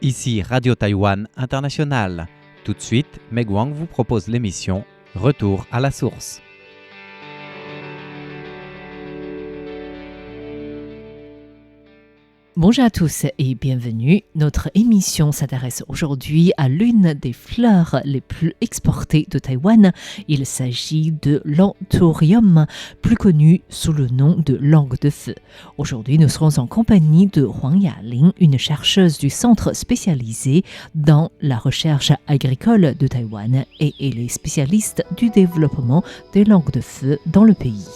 Ici Radio Taïwan International. Tout de suite, Meg Wang vous propose l'émission Retour à la source. Bonjour à tous et bienvenue. Notre émission s'intéresse aujourd'hui à l'une des fleurs les plus exportées de Taïwan. Il s'agit de l'anthurium, plus connu sous le nom de langue de feu. Aujourd'hui, nous serons en compagnie de Huang Yaling, une chercheuse du centre spécialisé dans la recherche agricole de Taïwan et elle est spécialiste du développement des langues de feu dans le pays.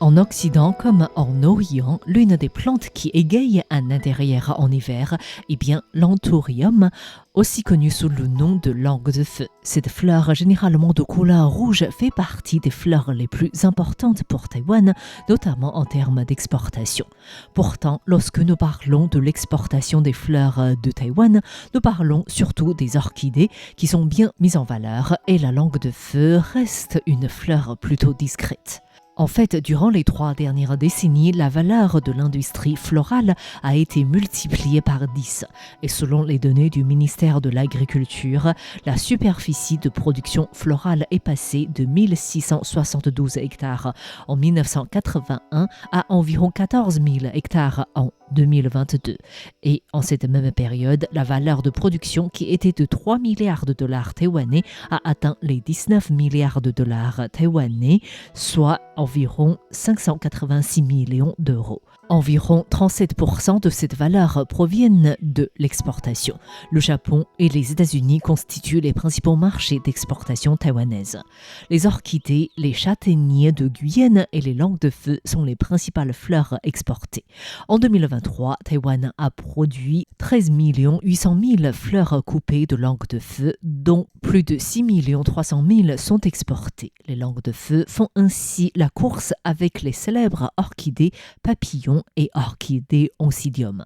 En Occident comme en Orient, l'une des plantes qui égaye un intérieur en hiver est bien l'anthurium, aussi connu sous le nom de langue de feu. Cette fleur, généralement de couleur rouge, fait partie des fleurs les plus importantes pour Taïwan, notamment en termes d'exportation. Pourtant, lorsque nous parlons de l'exportation des fleurs de Taïwan, nous parlons surtout des orchidées qui sont bien mises en valeur et la langue de feu reste une fleur plutôt discrète. En fait, durant les 3 dernières décennies, la valeur de l'industrie florale a été multipliée par 10. Et selon les données du ministère de l'Agriculture, la superficie de production florale est passée de 1672 hectares en 1981 à environ 14 000 hectares en 2022. Et en cette même période, la valeur de production qui était de 3 milliards de dollars taïwanais a atteint les 19 milliards de dollars taïwanais, soit environ 586 millions d'euros. Environ 37% de cette valeur proviennent de l'exportation. Le Japon et les États-Unis constituent les principaux marchés d'exportation taïwanaise. Les orchidées, les châtaigniers de Guyane et les langues de feu sont les principales fleurs exportées. En 2023, Taïwan a produit 13 800 000 fleurs coupées de langues de feu, dont plus de 6 300 000 sont exportées. Les langues de feu font ainsi la course avec les célèbres orchidées papillons et orchidées oncidium.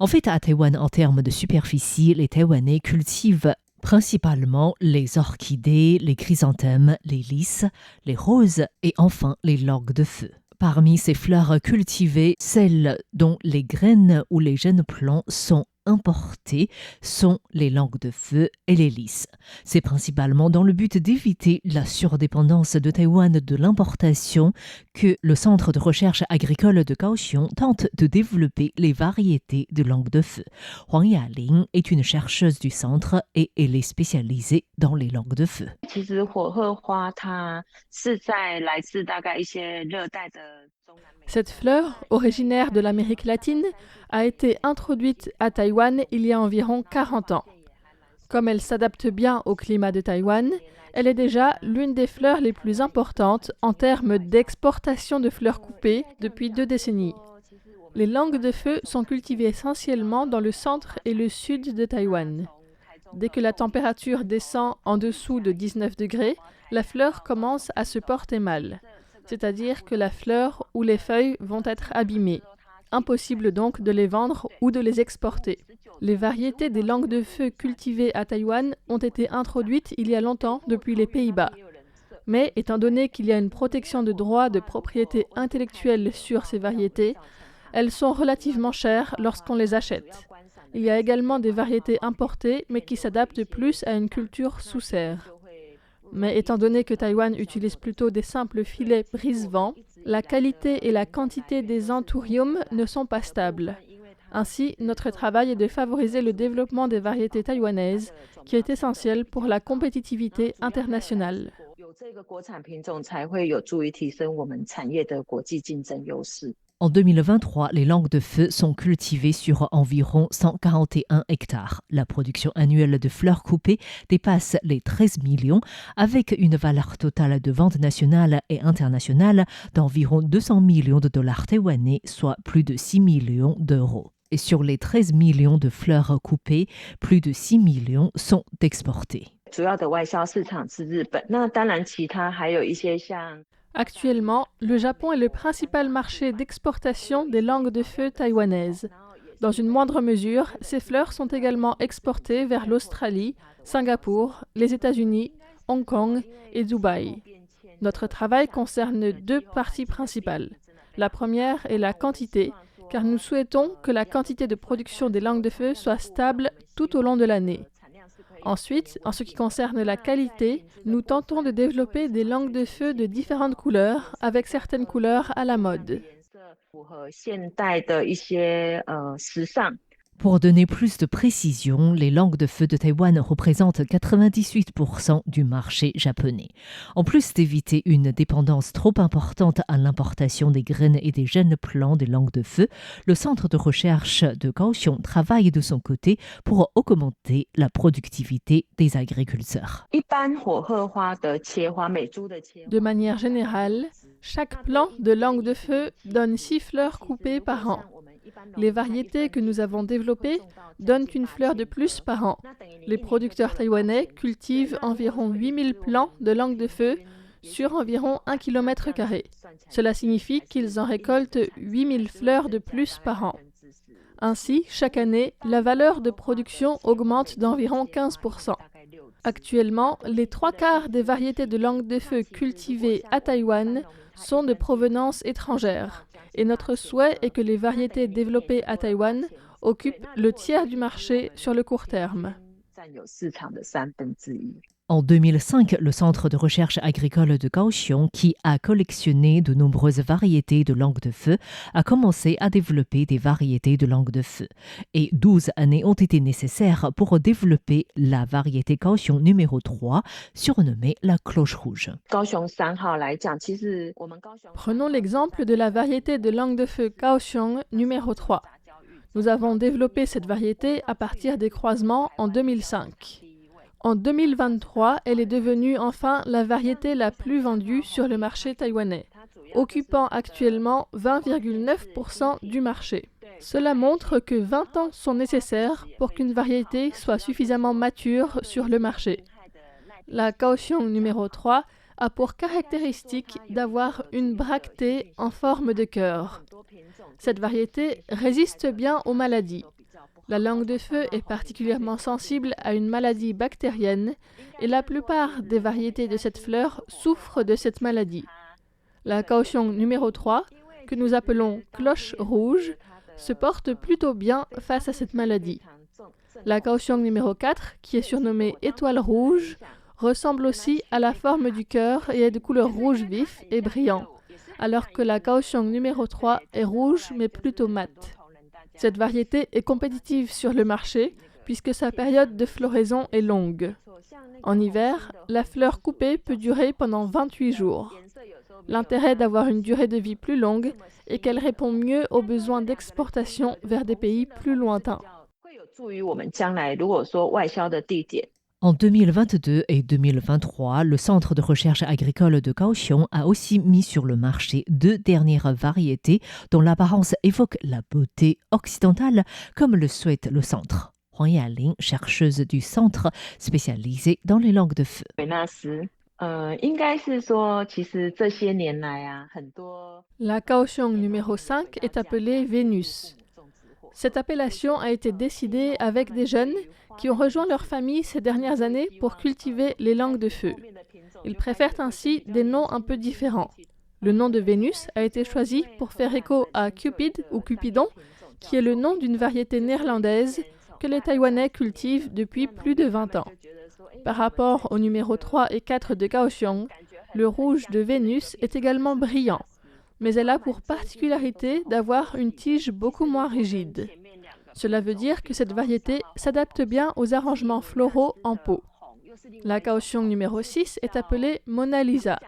En fait, à Taïwan, en termes de superficie, les Taïwanais cultivent principalement les orchidées, les chrysanthèmes, les lys, les roses et enfin les langues de feu. Parmi ces fleurs cultivées, celles dont les graines ou les jeunes plants sont importés sont les langues de feu et les lys. C'est principalement dans le but d'éviter la surdépendance de Taïwan de l'importation que le Centre de recherche agricole de Kaohsiung tente de développer les variétés de langues de feu. Huang Yaling est une chercheuse du centre et elle est spécialisée dans les langues de feu. Cette fleur, originaire de l'Amérique latine, a été introduite à Taïwan il y a environ 40 ans. Comme elle s'adapte bien au climat de Taïwan, elle est déjà l'une des fleurs les plus importantes en termes d'exportation de fleurs coupées depuis 2 décennies. Les langues de feu sont cultivées essentiellement dans le centre et le sud de Taïwan. Dès que la température descend en dessous de 19 degrés, la fleur commence à se porter mal. C'est-à-dire que la fleur ou les feuilles vont être abîmées. Impossible donc de les vendre ou de les exporter. Les variétés des langues de feu cultivées à Taïwan ont été introduites il y a longtemps depuis les Pays-Bas. Mais étant donné qu'il y a une protection de droits de propriété intellectuelle sur ces variétés, elles sont relativement chères lorsqu'on les achète. Il y a également des variétés importées mais qui s'adaptent plus à une culture sous serre. Mais étant donné que Taïwan utilise plutôt des simples filets brise-vent, la qualité et la quantité des anthuriums ne sont pas stables. Ainsi, notre travail est de favoriser le développement des variétés taïwanaises, qui est essentiel pour la compétitivité internationale. En 2023, les langues de feu sont cultivées sur environ 141 hectares. La production annuelle de fleurs coupées dépasse les 13 millions, avec une valeur totale de vente nationale et internationale d'environ 200 millions de dollars taïwanais, soit plus de 6 millions d'euros. Et sur les 13 millions de fleurs coupées, plus de 6 millions sont exportées. Actuellement, le Japon est le principal marché d'exportation des langues de feu taïwanaises. Dans une moindre mesure, ces fleurs sont également exportées vers l'Australie, Singapour, les États-Unis, Hong Kong et Dubaï. Notre travail concerne 2 parties principales. La première est la quantité, car nous souhaitons que la quantité de production des langues de feu soit stable tout au long de l'année. Ensuite, en ce qui concerne la qualité, nous tentons de développer des langues de feu de différentes couleurs, avec certaines couleurs à la mode. Pour donner plus de précision, les langues de feu de Taïwan représentent 98% du marché japonais. En plus d'éviter une dépendance trop importante à l'importation des graines et des jeunes plants des langues de feu, le centre de recherche de Kaohsiung travaille de son côté pour augmenter la productivité des agriculteurs. De manière générale, chaque plant de langue de feu donne 6 fleurs coupées par an. Les variétés que nous avons développées donnent une fleur de plus par an. Les producteurs taïwanais cultivent environ 8000 plants de langue de feu sur environ 1 km². Cela signifie qu'ils en récoltent 8000 fleurs de plus par an. Ainsi, chaque année, la valeur de production augmente d'environ 15%. Actuellement, les 3/4 des variétés de langue de feu cultivées à Taïwan sont de provenance étrangère. Et notre souhait est que les variétés développées à Taïwan occupent le tiers du marché sur le court terme. En 2005, le Centre de recherche agricole de Kaohsiung, qui a collectionné de nombreuses variétés de langue de feu, a commencé à développer des variétés de langue de feu. Et 12 années ont été nécessaires pour développer la variété Kaohsiung numéro 3, surnommée la cloche rouge. Prenons l'exemple de la variété de langue de feu Kaohsiung numéro 3. Nous avons développé cette variété à partir des croisements en 2005. En 2023, elle est devenue enfin la variété la plus vendue sur le marché taïwanais, occupant actuellement 20,9% du marché. Cela montre que 20 ans sont nécessaires pour qu'une variété soit suffisamment mature sur le marché. La Kaohsiung numéro 3 a pour caractéristique d'avoir une bractée en forme de cœur. Cette variété résiste bien aux maladies. La langue de feu est particulièrement sensible à une maladie bactérienne et la plupart des variétés de cette fleur souffrent de cette maladie. La Kaohsiung numéro 3, que nous appelons cloche rouge, se porte plutôt bien face à cette maladie. La Kaohsiung numéro 4, qui est surnommée étoile rouge, ressemble aussi à la forme du cœur et est de couleur rouge vif et brillant, alors que la Kaohsiung numéro 3 est rouge mais plutôt mate. Cette variété est compétitive sur le marché puisque sa période de floraison est longue. En hiver, la fleur coupée peut durer pendant 28 jours. L'intérêt d'avoir une durée de vie plus longue est qu'elle répond mieux aux besoins d'exportation vers des pays plus lointains. En 2022 et 2023, le Centre de recherche agricole de Kaohsiung a aussi mis sur le marché 2 dernières variétés dont l'apparence évoque la beauté occidentale, comme le souhaite le centre. Huang Yaling, chercheuse du centre spécialisée dans les langues de feu. La Kaohsiung numéro 5 est appelée Vénus. Cette appellation a été décidée avec des jeunes qui ont rejoint leur famille ces dernières années pour cultiver les langues de feu. Ils préfèrent ainsi des noms un peu différents. Le nom de Vénus a été choisi pour faire écho à Cupid ou Cupidon, qui est le nom d'une variété néerlandaise que les Taïwanais cultivent depuis plus de 20 ans. Par rapport au numéro 3 et 4 de Kaohsiung, le rouge de Vénus est également brillant, mais elle a pour particularité d'avoir une tige beaucoup moins rigide. Cela veut dire que cette variété s'adapte bien aux arrangements floraux en pot. La Kaohsiung numéro 6 est appelée Mona Lisa.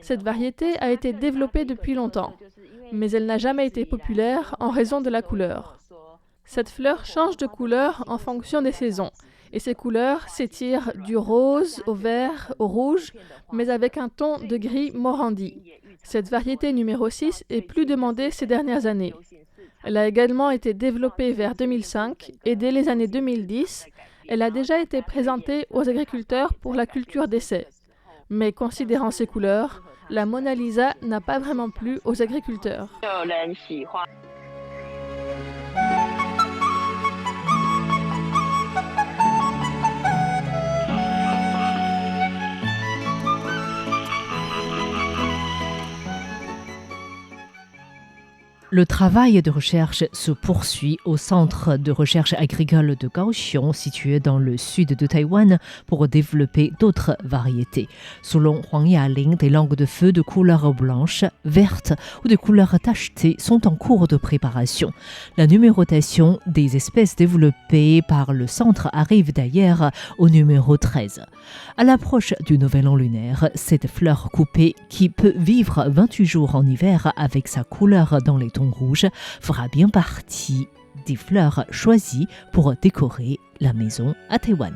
Cette variété a été développée depuis longtemps, mais elle n'a jamais été populaire en raison de la couleur. Cette fleur change de couleur en fonction des saisons, et ces couleurs s'étirent du rose au vert au rouge, mais avec un ton de gris morandi. Cette variété numéro 6 est plus demandée ces dernières années. Elle a également été développée vers 2005 et dès les années 2010, elle a déjà été présentée aux agriculteurs pour la culture d'essai. Mais considérant ses couleurs, la Mona Lisa n'a pas vraiment plu aux agriculteurs. Le Le travail de recherche se poursuit au Centre de recherche agricole de Kaohsiung, situé dans le sud de Taïwan, pour développer d'autres variétés. Selon Huang Yaling, des langues de feu de couleur blanche, verte ou de couleur tachetée sont en cours de préparation. La numérotation des espèces développées par le centre arrive d'ailleurs au numéro 13. À l'approche du nouvel an lunaire, cette fleur coupée, qui peut vivre 28 jours en hiver avec sa couleur dans les tons rouges, fera bien partie des fleurs choisies pour décorer la maison à Taïwan.